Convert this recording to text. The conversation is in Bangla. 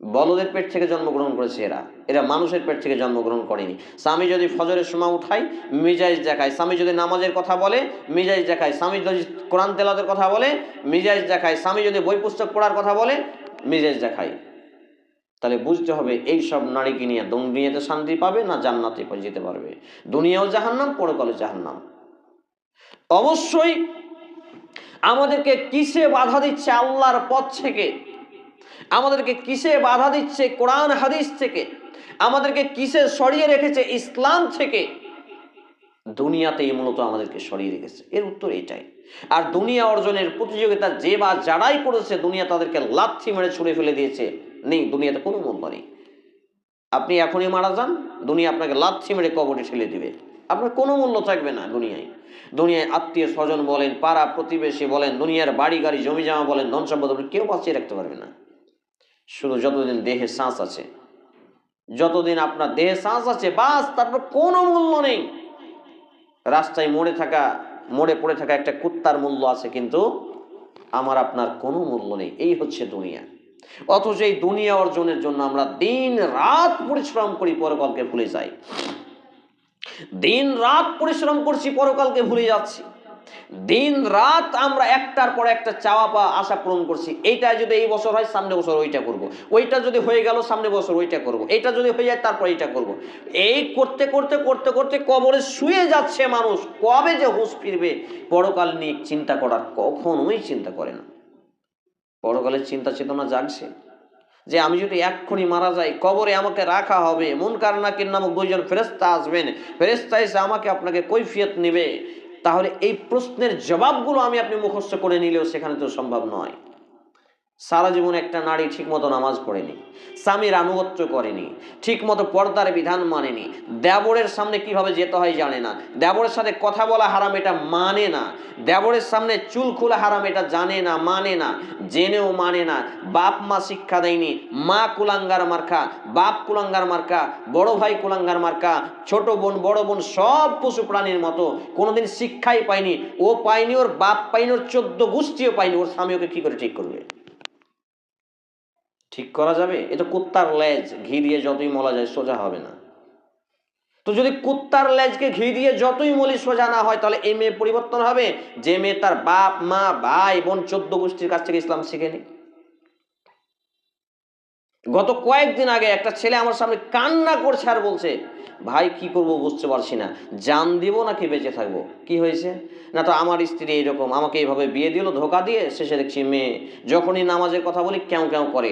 বলদের পেট থেকে জন্মগ্রহণ করেছে এরা, এরা মানুষের পেট থেকে জন্মগ্রহণ করেনি। স্বামী যদি ফজরের সময় উঠায় মিজাইজ দেখায়, স্বামী যদি নামাজের কথা বলে মিজাইজ দেখায়, স্বামী যদি কোরআন তেলাওয়াতের কথা বলে মিজাইজ দেখায়, স্বামী যদি বই পুস্তক পড়ার কথা বলে মিজাইজ দেখায়। তাহলে বুঝতে হবে এই সব নারীকে নিয়ে দুনিয়াতে শান্তি পাবে না জান্নাতে যেতে পারবে? দুনিয়াও জাহান্নাম, পরকালে জাহান্নাম। অবশ্যই আমাদেরকে কিসে বাধা দিচ্ছে? আল্লাহর পথ থেকে। আমাদেরকে কিসে বাধা দিচ্ছে? কোরআন হাদিস থেকে। আমাদেরকে কিসে সরিয়ে রেখেছে? ইসলাম থেকে। দুনিয়াতেই মূলত আমাদেরকে সরিয়ে রেখেছে। এর উত্তর এটাই। আর দুনিয়া অর্জনের প্রতিযোগিতা যে বা যারাই করেছে, দুনিয়া তাদেরকে লাথি মেরে ছুঁড়ে ফেলে দিয়েছে। নেই, দুনিয়াতে কোনো মূল্য নেই। আপনি এখনই মারা যান, দুনিয়া আপনাকে লাথি মেরে কবরে ঠেলে দিবে, আপনার কোনো মূল্য থাকবে না দুনিয়ায়। দুনিয়ায় আত্মীয় স্বজন বলেন, পাড়া প্রতিবেশী বলেন, দুনিয়ার বাড়ি গাড়ি জমি জমা বলেন, ধন সম্পদ বলেন, কেউ বাঁচিয়ে রাখতে পারবে না। শুধু যতদিন দেহে শ্বাস আছে, যতদিন আপনার দেহে শ্বাস আছে, বাস, তারপর কোনো মূল্য নেই। রাস্তায় মোড়ে পড়ে থাকা একটা কুত্তার মূল্য আছে, কিন্তু আমার আপনার কোনো মূল্য নেই। এই হচ্ছে দুনিয়া। অথচ এই দুনিয়া অর্জনের জন্য আমরা দিন রাত পরিশ্রম করি, পরকালকে ভুলে যাই। দিন রাত পরিশ্রম করছি, পরকালকে ভুলে যাচ্ছি। দিন রাত আমরা একটার পর একটা চাওয়া পাওয়া আশা পূরণ করছি। এইটা যদি এই বছর হয়, সামনে বছর ওইটা করব, ওইটা যদি হয়ে গেল সামনে বছর ওইটা করব, এইটা যদি হয়ে যায় তারপর এইটা করব। এই করতে করতে করতে করতে কবরে শুয়ে যাচ্ছে মানুষ। কবে যে হুঁশ ফিরবে পরকাল নিয়ে চিন্তা করার, কখনোই চিন্তা করে না। পরকালের চিন্তা চেতনা জাগছে যে আমি যদি এক্ষুনি মারা যাই, কবরে আমাকে রাখা হবে, মুনকার নাকির নামক দুইজন ফেরেশতা আসবেন, ফেরেশতা এসে আমাকে আপনাকে কৈফিয়ত নেবে। তাহলে এই প্রশ্নের জবাবগুলো আমি আপনি মুখস্থ করে নিলেও সেখানে তো সম্ভব নয়। সারা জীবন একটা নারী ঠিকমতো নামাজ পড়েনি, স্বামীর আনুগত্য করেনি, ঠিকমতো পর্দার বিধান মানেনি, দেবরের সামনে কিভাবে যেতে হয় জানে না, দেবরের সাথে কথা বলা হারাম এটা মানে না, দেবরের সামনে চুল খোলা হারাম এটা জানে না, মানে না, জেনেও মানে না। বাপ মা শিক্ষা দেয়নি, মা কুলাঙ্গার মার্কা, বাপ কুলাঙ্গার মার্কা, বড় ভাই কুলাঙ্গার মার্কা, ছোট বোন বড় বোন সব পশু প্রাণীর মতো, কোনোদিন শিক্ষাই পায়নি। ও পায়নি, ওর বাপ পায়নি, ওর 14 গোষ্ঠীও পায়নি। ওর স্বামী ওকে কি করে ঠিক করবে? ঠিক করা যাবে? এ তো কুত্তার লেজ, ঘি দিয়ে যতই মলা যায় সোজা হবে না। তো যদি কুত্তার লেজকে ঘি দিয়ে যতই মলি সোজা না হয়, তাহলে এই মেয়ে পরিবর্তন হবে যে মেয়ে তার বাপ মা ভাই বোন 14 গোষ্ঠীর কাছ থেকে ইসলাম শিখেনি। গত কয়েকদিন আগে একটা ছেলে আমার সামনে কান্না করছে আর বলছে, ভাই কি করব বুঝতে পারছি না, জান দিব নাকি বেঁচে থাকবো। কি হয়েছে? না তো আমার স্ত্রী এইরকম, আমাকে এইভাবে বিয়ে দিল ধোকা দিয়ে, শেষে দেখছি মেয়ে যখনই নামাজের কথা বলি কেউ কেউ করে।